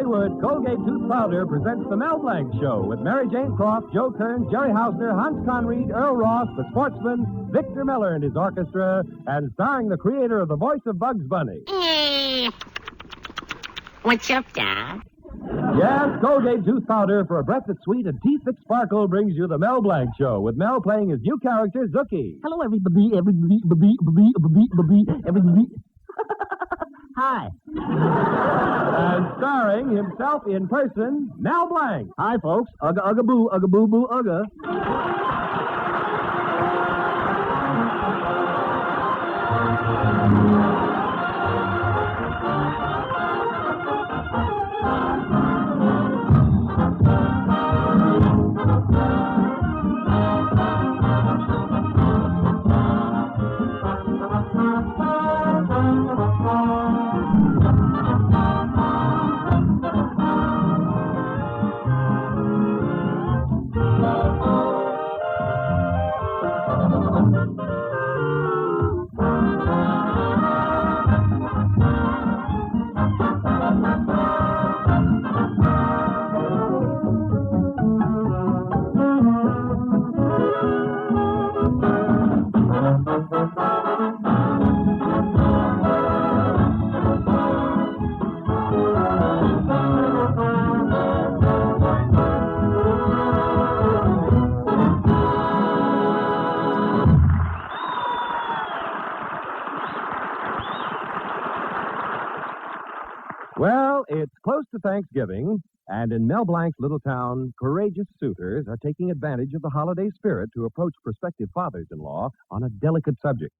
Hollywood, Colgate Tooth Powder presents the Mel Blanc Show with Mary Jane Croft, Joe Kern, Jerry Hausner, Hans Conried, Earl Ross, the Sportsman, Victor Miller and his orchestra, and starring the creator of the voice of Bugs Bunny. What's up, Doc? Yes, Colgate Tooth Powder for a breath that's sweet and teeth that sparkle brings you the Mel Blanc Show with Mel playing his new character, Zookie. Hello, everybody. Hi. And starring himself in person, Mel Blanc. Hi, folks. Ugga, boo, ugga. Well, it's close to Thanksgiving, and in Mel Blanc's little town, courageous suitors are taking advantage of the holiday spirit to approach prospective fathers-in-law on a delicate subject.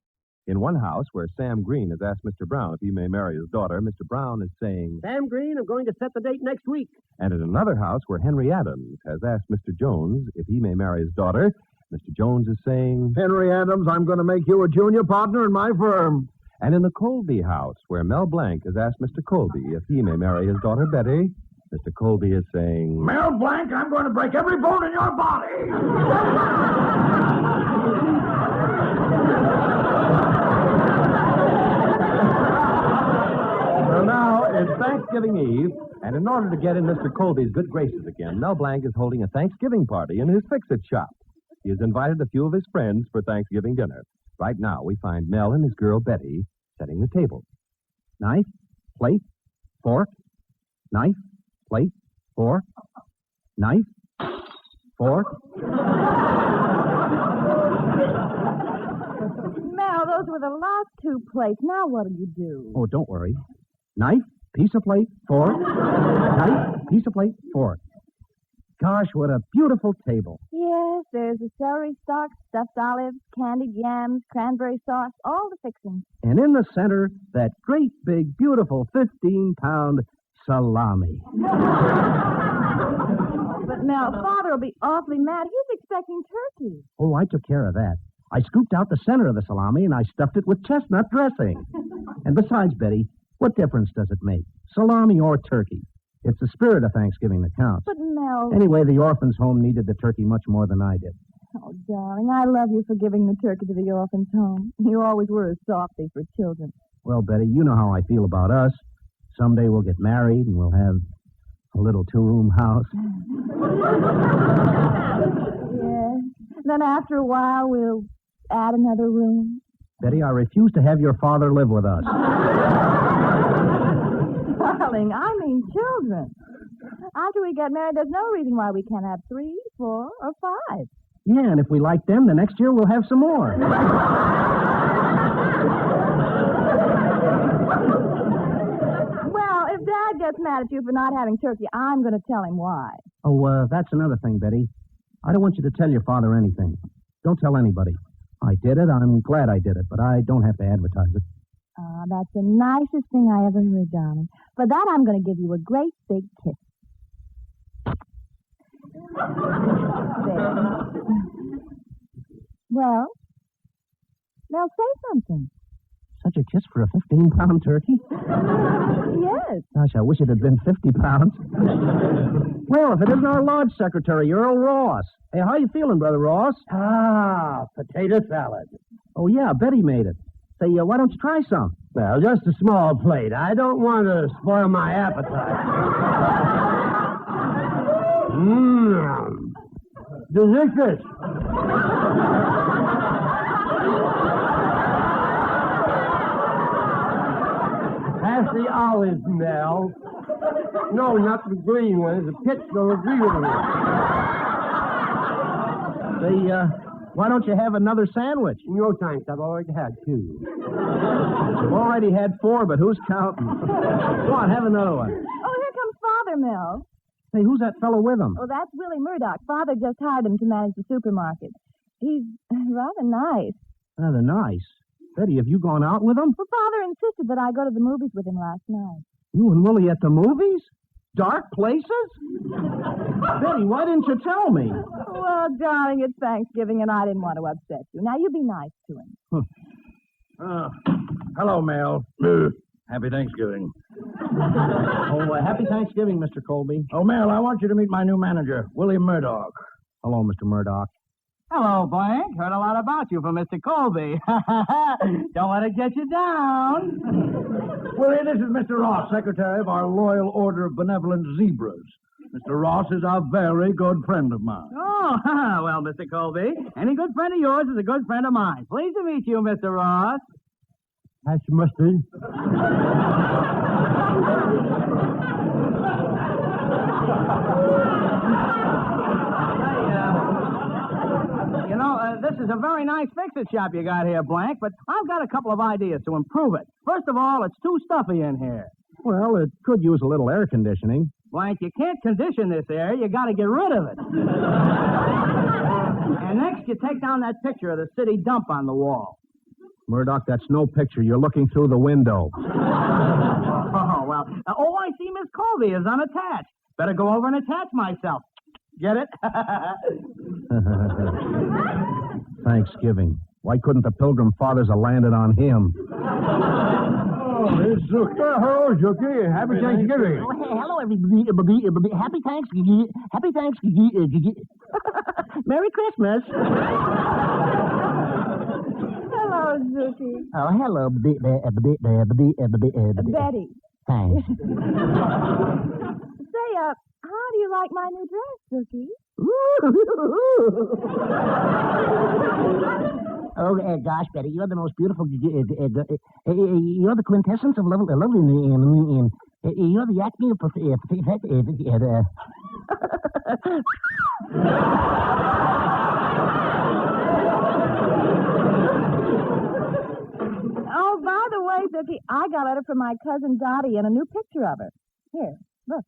In one house where Sam Green has asked Mr. Brown if he may marry his daughter, Mr. Brown is saying, Sam Green, I'm going to set the date next week. And in another house where Henry Adams has asked Mr. Jones if he may marry his daughter, Mr. Jones is saying, Henry Adams, I'm going to make you a junior partner in my firm. And in the Colby house, where Mel Blanc has asked Mr. Colby if he may marry his daughter Betty, Mr. Colby is saying, Mel Blanc, I'm going to break every bone in your body. Well, now, it's Thanksgiving Eve, and in order to get in Mr. Colby's good graces again, Mel Blanc is holding a Thanksgiving party in his fix-it shop. He has invited a few of his friends for Thanksgiving dinner. Right now, we find Mel and his girl, Betty, setting the table. Knife, plate, fork, knife, plate, fork, knife, fork. Mel, those were the last two plates. Now what'll you do? Oh, don't worry. Knife, piece of plate, fork, knife, piece of plate, fork. Gosh, what a beautiful table. Yes, there's a celery stalk, stuffed olives, candied yams, cranberry sauce, all the fixings. And in the center, that great big, beautiful 15-pound salami. But, Mel, Father will be awfully mad. He's expecting turkey. Oh, I took care of that. I scooped out the center of the salami and I stuffed it with chestnut dressing. And besides, Betty, what difference does it make? Salami or turkey? It's the spirit of Thanksgiving that counts. But, Mel... Anyway, the orphans' home needed the turkey much more than I did. Oh, darling, I love you for giving the turkey to the orphans' home. You always were a softy for children. Well, Betty, you know how I feel about us. Someday we'll get married and we'll have a little two-room house. Yes. Then after a while, we'll add another room. Betty, I refuse to have your father live with us. Darling, I mean children. After we get married, there's no reason why we can't have 3, 4, or 5. Yeah, and if we like them, the next year we'll have some more. Well, if Dad gets mad at you for not having turkey, I'm going to tell him why. Oh, that's another thing, Betty. I don't want you to tell your father anything. Don't tell anybody. I did it. I'm glad I did it, but I don't have to advertise it. Ah, that's the nicest thing I ever heard, darling. For that, I'm going to give you a great big kiss. There. Well, now say something. Such a kiss for a 15-pound turkey? Yes. Gosh, I wish it had been 50 pounds. Well, if it isn't our lodge secretary, Earl Ross. Hey, how you feeling, Brother Ross? Ah, potato salad. Oh, yeah, Betty made it. Say, why don't you try some? Well, just a small plate. I don't want to spoil my appetite. Delicious. Pass the olives, Nell. No, not the green ones. The pitch will agree with me. Say, why don't you have another sandwich? No thanks. I've already had 2. You've already had 4, but who's counting? Go on, have another one. Oh, here comes Father, Mel. Hey, who's that fellow with him? Oh, that's Willie Murdoch. Father just hired him to manage the supermarket. He's rather nice. Rather nice. Betty, have you gone out with him? Well, Father insisted that I go to the movies with him last night. You and Willie at the movies? Dark places? Betty, why didn't you tell me? Well, darling, it's Thanksgiving, and I didn't want to upset you. Now, you be nice to him. Hello, Mel. Happy Thanksgiving. Happy Thanksgiving, Mr. Colby. Oh, Mel, I want you to meet my new manager, Willie Murdoch. Hello, Mr. Murdoch. Hello, Blanc. Heard a lot about you from Mr. Colby. Don't let it get you down. Willie, this is Mr. Ross, secretary of our Loyal Order of Benevolent Zebras. Mr. Ross is a very good friend of mine. Oh, well, Mr. Colby, any good friend of yours is a good friend of mine. Pleased to meet you, Mr. Ross. That's mustard. This is a very nice fix-it shop you got here, Blanc, but I've got a couple of ideas to improve it. First of all, it's too stuffy in here. Well, it could use a little air conditioning. Blanc, you can't condition this air. You got to get rid of it. And next, you take down that picture of the city dump on the wall. Murdoch, that's no picture. You're looking through the window. Oh, well. I see Miss Colby is unattached. Better go over and attach myself. Get it? Thanksgiving. Why couldn't the Pilgrim Fathers have landed on him? Oh, it's Zookie. Hello, Zookie. Happy Thanksgiving. Oh, hey, hello, everybody. Happy Thanksgiving. Happy Thanksgiving. Merry Christmas. Hello, Zookie. Oh, hello, Betty. Thanks. Say, how do you like my new dress, Zookie? Oh, gosh, Betty, you're the most beautiful. You're the quintessence of lovely. You're the acme of Oh, by the way, Zookie, I got a letter from my cousin Dottie and a new picture of her. Here, look.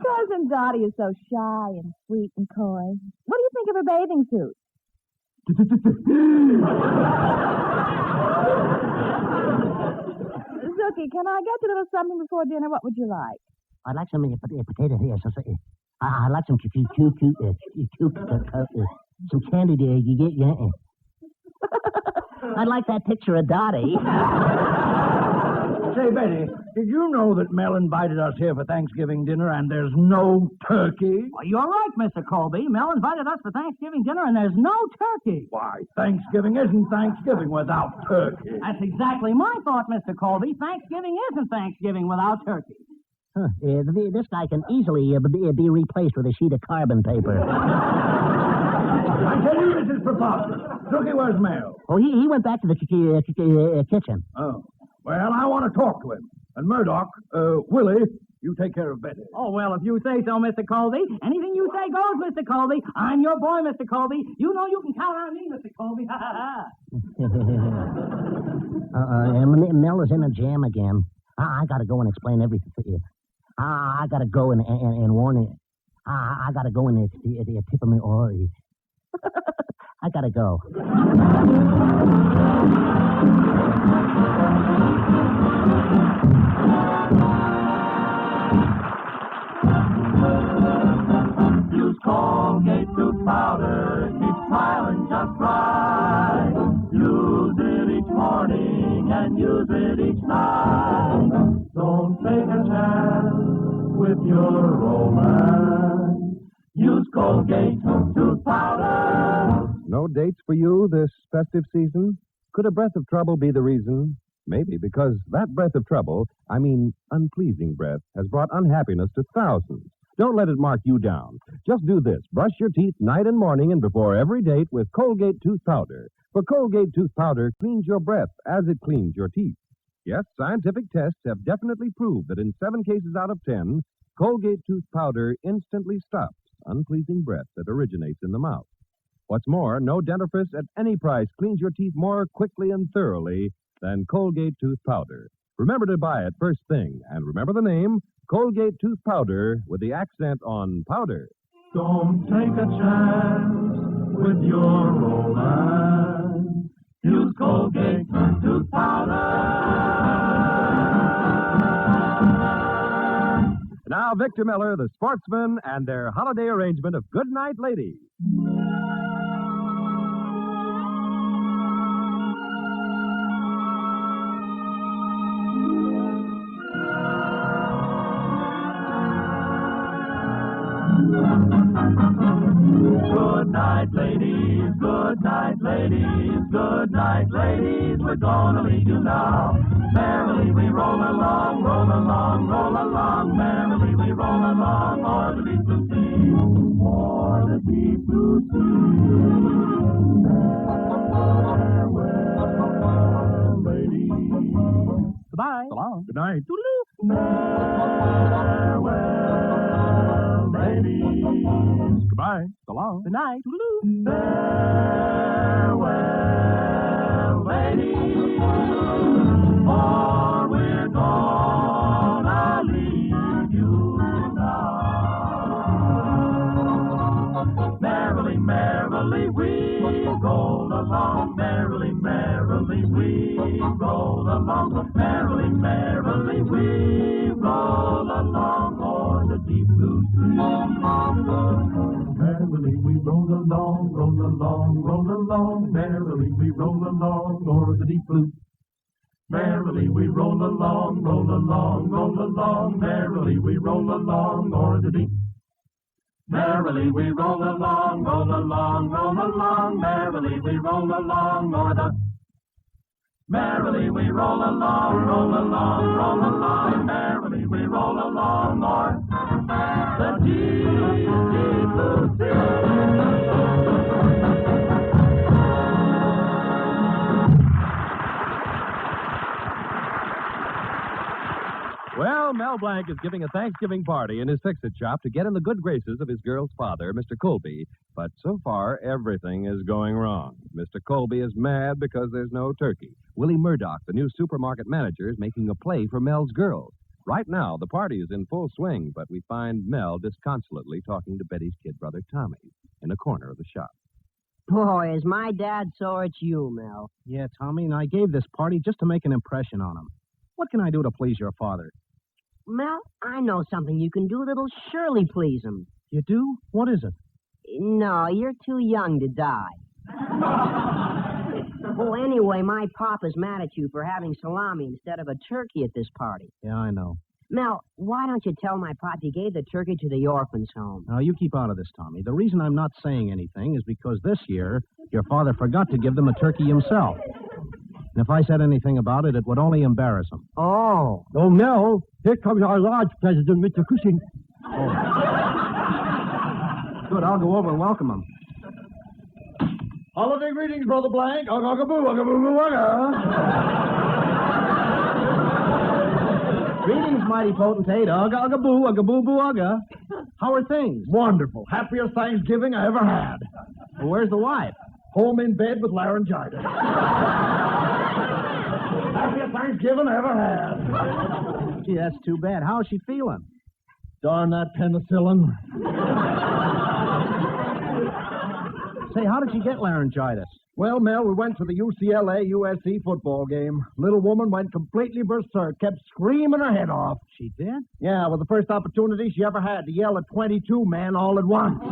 Cousin Dottie is so shy and sweet and coy. What do you think of her bathing suit? Zookie, can I get you a little something before dinner? What would you like? I'd like some potato here. I'd like some some candy there. You get I'd like that picture of Dottie. Say, Betty, did you know that Mel invited us here for Thanksgiving dinner and there's no turkey? Well, you're right, Mr. Colby. Mel invited us for Thanksgiving dinner, and there's no turkey. Why, Thanksgiving isn't Thanksgiving without turkey. That's exactly my thought, Mr. Colby. Thanksgiving isn't Thanksgiving without turkey. Huh. This guy can easily be replaced with a sheet of carbon paper. I tell you, this is preposterous. Turkey, where's Mel? Oh, he went back to the kitchen. Oh. Well, I want to talk to him. And Murdoch, Willie, you take care of Betty. Oh, well, if you say so, Mr. Colby. Anything you say goes, Mr. Colby. I'm your boy, Mr. Colby. You know you can count on me, Mr. Colby. Mel is in a jam again. I got to go and explain everything to you. I got to go and warn you. I got to go and tip him. I got to go. Use Colgate tooth powder, keep smiling just right. Use it each morning and use it each night. Don't take a chance with your romance. Use Colgate tooth powder. No dates for you this festive season? Could a breath of trouble be the reason? Maybe, because that breath of trouble, I mean unpleasing breath, has brought unhappiness to thousands. Don't let it mark you down. Just do this. Brush your teeth night and morning and before every date with Colgate tooth powder. For Colgate tooth powder cleans your breath as it cleans your teeth. Yes, scientific tests have definitely proved that in 7 cases out of 10, Colgate tooth powder instantly stops unpleasing breath that originates in the mouth. What's more, no dentifrice at any price cleans your teeth more quickly and thoroughly than Colgate tooth powder. Remember to buy it first thing, and remember the name, Colgate tooth powder with the accent on powder. Don't take a chance with your romance. Use Colgate tooth powder. Now, Victor Miller, the Sportsman, and their holiday arrangement of Good Night, Ladies. Good night, ladies. Good night, ladies. Good night, ladies. We're gonna leave you now. Merrily we roll along, roll along, roll along. Merrily we roll along, o'er the deep blue sea, o'er the deep blue sea. Farewell, ladies. Goodbye. So long. Good night. Farewell, ladies. Goodbye. So long. Good night. Farewell, ladies, for we're gonna leave you now. Merrily, merrily we roll along. Merrily, merrily we roll along. Merrily, merrily we roll along o'er the deep blue sea. Merrily we roll along, roll along, roll along. Merrily we roll along o'er the deep blue. Merrily we roll along, roll along, roll along. Merrily we roll along o'er the deep. Merrily we roll along, roll along, roll along. Merrily we roll along o'er the. Merrily we roll along, roll along, roll along. Merrily we roll along o'er the deep, deep blue sea. Well, Mel Blanc is giving a Thanksgiving party in his fix-it shop to get in the good graces of his girl's father, Mr. Colby. But so far, everything is going wrong. Mr. Colby is mad because there's no turkey. Willie Murdoch, the new supermarket manager, is making a play for Mel's girls. Right now, the party is in full swing, but we find Mel disconsolately talking to Betty's kid brother, Tommy, in a corner of the shop. Boy, is my dad sore at you, Mel. Yeah, Tommy, and I gave this party just to make an impression on him. What can I do to please your father? Mel, I know something you can do that'll surely please him. You do? What is it? No, you're too young to die. Well, anyway, my papa's mad at you for having salami instead of a turkey at this party. Yeah, I know. Mel, why don't you tell my pop you gave the turkey to the orphans' home? Now, you keep out of this, Tommy. The reason I'm not saying anything is because this year, your father forgot to give them a turkey himself. And if I said anything about it, it would only embarrass him. Oh, Mel, here comes our lodge president, Mr. Cushing. Oh. Good, I'll go over and welcome him. Holiday greetings, Brother Blanc. Ugga-boo, ugga-boo, ugga. Greetings, mighty potentate. Ugga-boo, ugga-boo-boo, ugga. How are things? Wonderful. Happiest Thanksgiving I ever had. Well, where's the wife? Home in bed with laryngitis. Happiest Thanksgiving I ever had. Gee, that's too bad. How's she feeling? Darn that penicillin. Say, how did she get laryngitis? Well, Mel, we went to the UCLA-USC football game. Little woman went completely berserk, kept screaming her head off. She did? Yeah, it was the first opportunity she ever had to yell at 22 men all at once.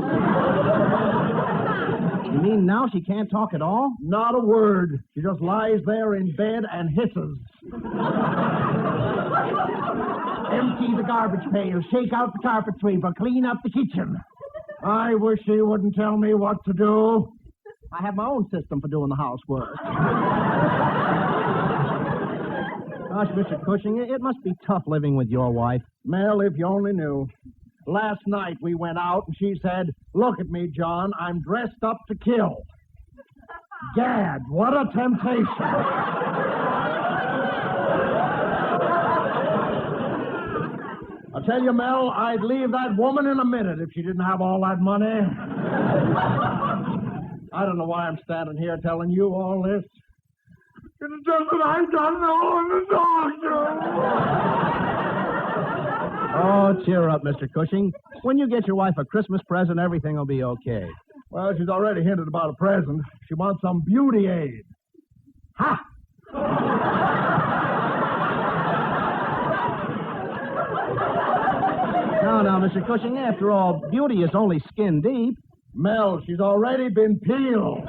You mean now she can't talk at all? Not a word. She just lies there in bed and hisses. Empty the garbage pail, shake out the carpet sweeper, clean up the kitchen. I wish she wouldn't tell me what to do. I have my own system for doing the housework. Gosh, Mr. Cushing, it must be tough living with your wife. Mel, if you only knew. Last night we went out and she said, "Look at me, John, I'm dressed up to kill." Gad, what a temptation. I tell you, Mel, I'd leave that woman in a minute if she didn't have all that money. I don't know why I'm standing here telling you all this. It's just that I don't know the doctor. Oh, cheer up, Mr. Cushing. When you get your wife a Christmas present, everything will be okay. Well, she's already hinted about a present. She wants some beauty aid. Ha! No, Mr. Cushing, after all, beauty is only skin deep. Mel, she's already been peeled.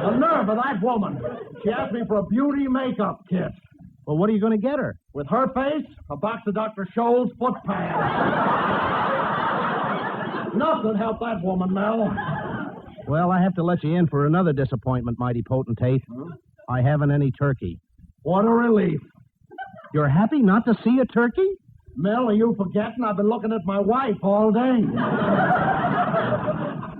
The nerve of that woman. She asked me for a beauty makeup kit. Well, what are you going to get her? With her face, a box of Dr. Scholl's foot pads. Nothing helped that woman, Mel. Well, I have to let you in for another disappointment, mighty potentate. I haven't any turkey. What a relief. You're happy not to see a turkey? Mel, are you forgetting I've been looking at my wife all day?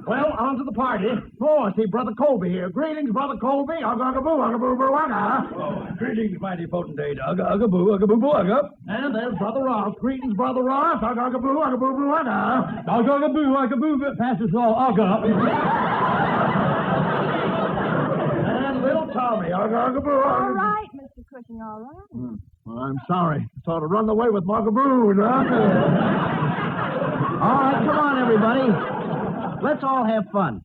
Well, on to the party. Oh, I see Brother Colby here. Greetings, Brother Colby. Ugga-ugga-boo, ugga-boo-boo-ugga. Oh, greetings, mighty potentate. Ugga-ugga-boo, ugga-boo-boo-ugga. And there's Brother Ross. Greetings, Brother Ross. Ugga-ugga-boo, ugga-boo-boo-ugga. Ugga-ugga-boo, ugga-boo, passes all ugga. And little Tommy. Ugga-ugga-boo, ugga. All right, Mr. Cushing, all right. Well, I'm sorry. Sort of run away with Mugga-boo, huh? All right, come on, everybody. Let's all have fun.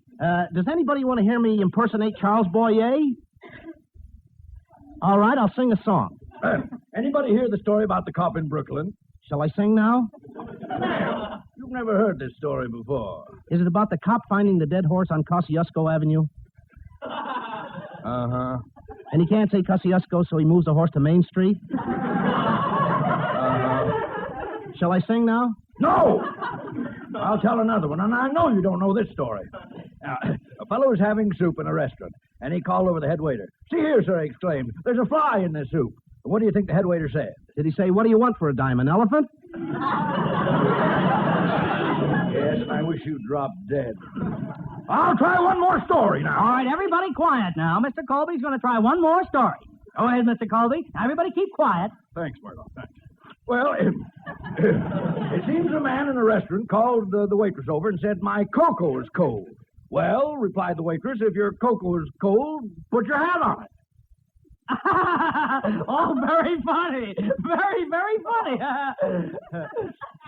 Does anybody want to hear me impersonate Charles Boyer? All right, I'll sing a song. Anybody hear the story about the cop in Brooklyn? Shall I sing now? You've never heard this story before. Is it about the cop finding the dead horse on Kosciuszko Avenue? Uh-huh. And he can't say Kosciuszko, so he moves the horse to Main Street? Shall I sing now? No! I'll tell another one, and I know you don't know this story. Now, a fellow was having soup in a restaurant, and he called over the head waiter. "See here, sir," he exclaimed. "There's a fly in this soup." What do you think the head waiter said? Did he say, "What do you want for a dime, an elephant?" Yes, and I wish you'd drop dead. I'll try one more story now. All right, everybody quiet now. Mr. Colby's going to try one more story. Go ahead, Mr. Colby. Everybody keep quiet. Thanks, Murdoch. Thanks. Well, it seems a man in a restaurant called the waitress over and said, "My cocoa is cold." "Well," replied the waitress, "if your cocoa is cold, put your hat on it." Oh, very funny. Very, very funny.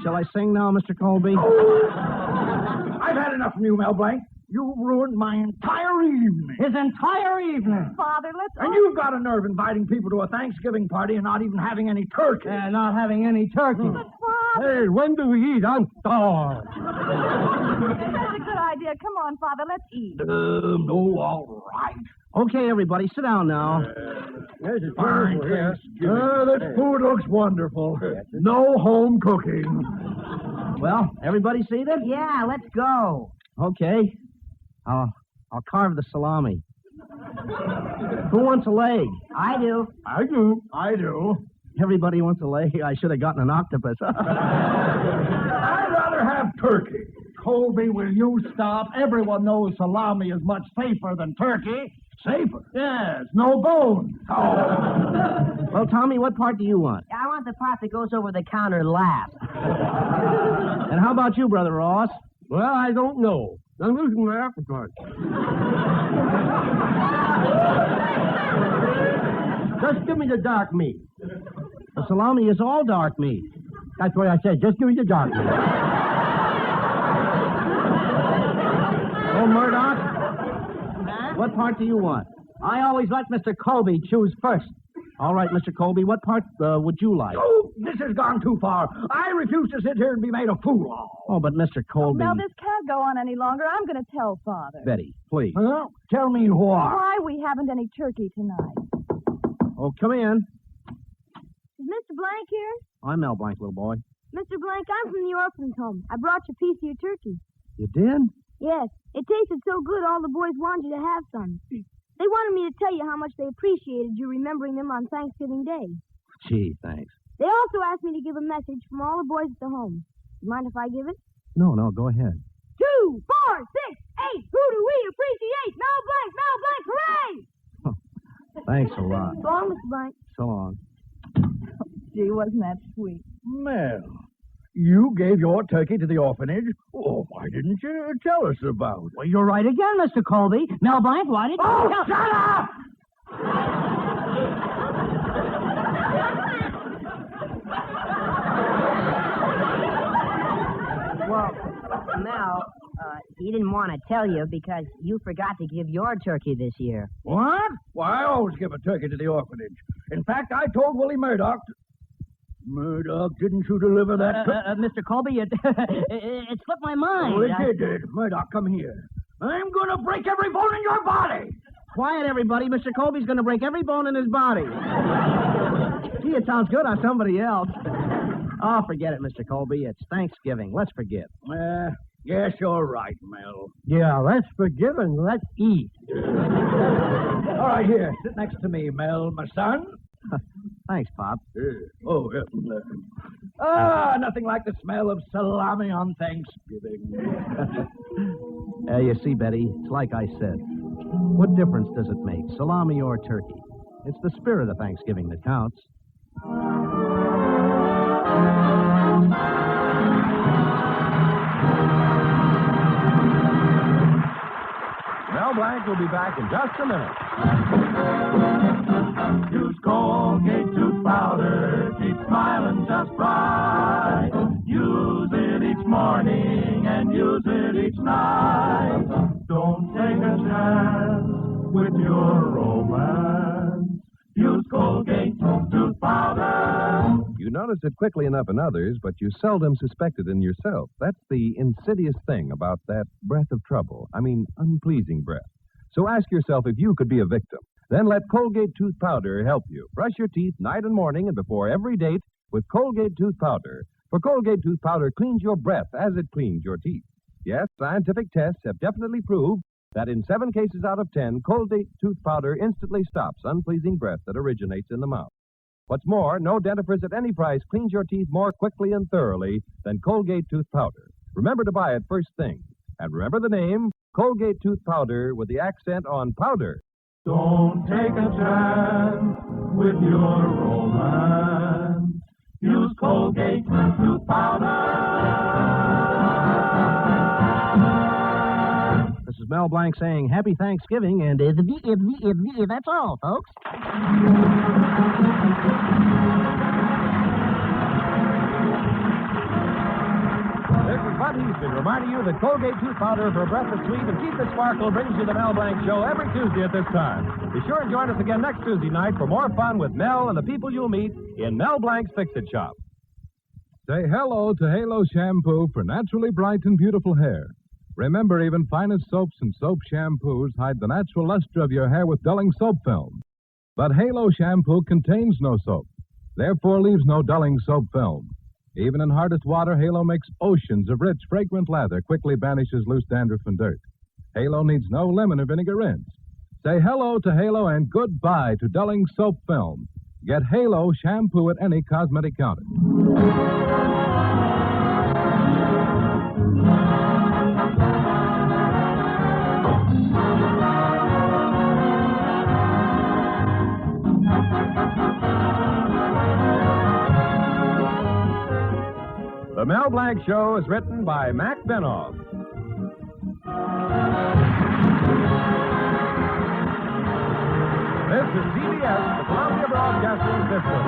Shall I sing now, Mr. Colby? I've had enough from you, Mel Blanc. You ruined my entire evening. His entire evening. Father, let's... And you've got a nerve inviting people to a Thanksgiving party and not even having any turkey. Not having any turkey. But, Father... Hey, when do we eat? I'm starved. That's a good idea. Come on, Father, let's eat. No, all right. Okay, everybody, sit down now. There's a Fine, table here. this food looks wonderful. No home cooking. Well, everybody seated? Yeah, let's go. Okay. I'll carve the salami. Who wants a leg? I do. I do. Everybody wants a leg. I should have gotten an octopus. I'd rather have turkey. Colby, will you stop? Everyone knows salami is much safer than turkey. Safer? Yes, no bone. Oh. Well, Tommy, what part do you want? I want the part that goes over the counter last. And how about you, Brother Ross? Well, I don't know. I'm losing my appetite. Just give me the dark meat. The salami is all dark meat. That's what I said. Just give me the dark meat. Oh, Murdoch? What part do you want? I always let Mr. Colby choose first. All right, Mr. Colby, what part would you like? Oh, this has gone too far. I refuse to sit here and be made a fool of. Oh, but Mr. Colby... Now, this can't go on any longer. I'm going to tell Father. Betty, please. Huh? Tell me why. Why we haven't any turkey tonight. Oh, come in. Is Mr. Blanc here? I'm Mel Blanc, little boy. Mr. Blanc, I'm from the orphan's home. I brought you a piece of your turkey. You did? Yes, it tasted so good all the boys wanted you to have some. They wanted me to tell you how much they appreciated you remembering them on Thanksgiving Day. Gee, thanks. They also asked me to give a message from all the boys at the home. You mind if I give it? No, go ahead. 2, 4, 6, 8. Who do we appreciate? Mel Blanc, hooray! Thanks a lot. So long, Mr. Blanc. So long. Gee, wasn't that sweet? Mel, you gave your turkey to the orphanage? Oh, why didn't you tell us about it? Well, you're right again, Mr. Colby. Mel Blanc, why did you... Oh, shut up! Well, Mel, he didn't want to tell you because you forgot to give your turkey this year. What? Why, I always give a turkey to the orphanage. In fact, I told Willie Murdoch... Murdoch, didn't you deliver that... Mr. Colby, it slipped my mind. Oh, it did. Murdoch, come here. I'm going to break every bone in your body. Quiet, everybody. Mr. Colby's going to break every bone in his body. Gee, it sounds good on somebody else. Oh, forget it, Mr. Colby. It's Thanksgiving. Let's forget. Yes, you're right, Mel. Yeah, let's forgive and let's eat. All right, here. Sit next to me, Mel, my son. Thanks, Pop. Nothing like the smell of salami on Thanksgiving. You see, Betty, it's like I said. What difference does it make, salami or turkey? It's the spirit of Thanksgiving that counts. Mel Blanc will be back in just a minute. Use Colgate tooth powder, keep smiling just right. Use it each morning and use it each night. Don't take a chance with your romance. Use Colgate tooth powder. You notice it quickly enough in others, but you seldom suspect it in yourself. That's the insidious thing about that breath of trouble. I mean, unpleasing breath. So ask yourself if you could be a victim. Then let Colgate tooth powder help you. Brush your teeth night and morning and before every date with Colgate tooth powder. For Colgate tooth powder cleans your breath as it cleans your teeth. Yes, scientific tests have definitely proved that in 7 cases out of 10, Colgate tooth powder instantly stops unpleasing breath that originates in the mouth. What's more, no dentifrice at any price cleans your teeth more quickly and thoroughly than Colgate tooth powder. Remember to buy it first thing. And remember the name, Colgate tooth powder with the accent on powder. Don't take a chance with your romance. Use Colgate tooth powder. This is Mel Blanc saying Happy Thanksgiving, and that's all, folks. This is Bud Easton reminding you that Colgate tooth powder for breath that's sweet and teeth that sparkle brings you the Mel Blanc Show every Tuesday at this time. Be sure and join us again next Tuesday night for more fun with Mel and the people you'll meet in Mel Blanc's Fix-It Shop. Say hello to Halo Shampoo for naturally bright and beautiful hair. Remember, even finest soaps and soap shampoos hide the natural luster of your hair with dulling soap film. But Halo Shampoo contains no soap, therefore leaves no dulling soap film. Even in hardest water, Halo makes oceans of rich, fragrant lather, quickly banishes loose dandruff and dirt. Halo needs no lemon or vinegar rinse. Say hello to Halo and goodbye to dulling soap film. Get Halo Shampoo at any cosmetic counter. The Mel Blanc Show is written by Mac Benoff. This is CBS, the Columbia Broadcasting System.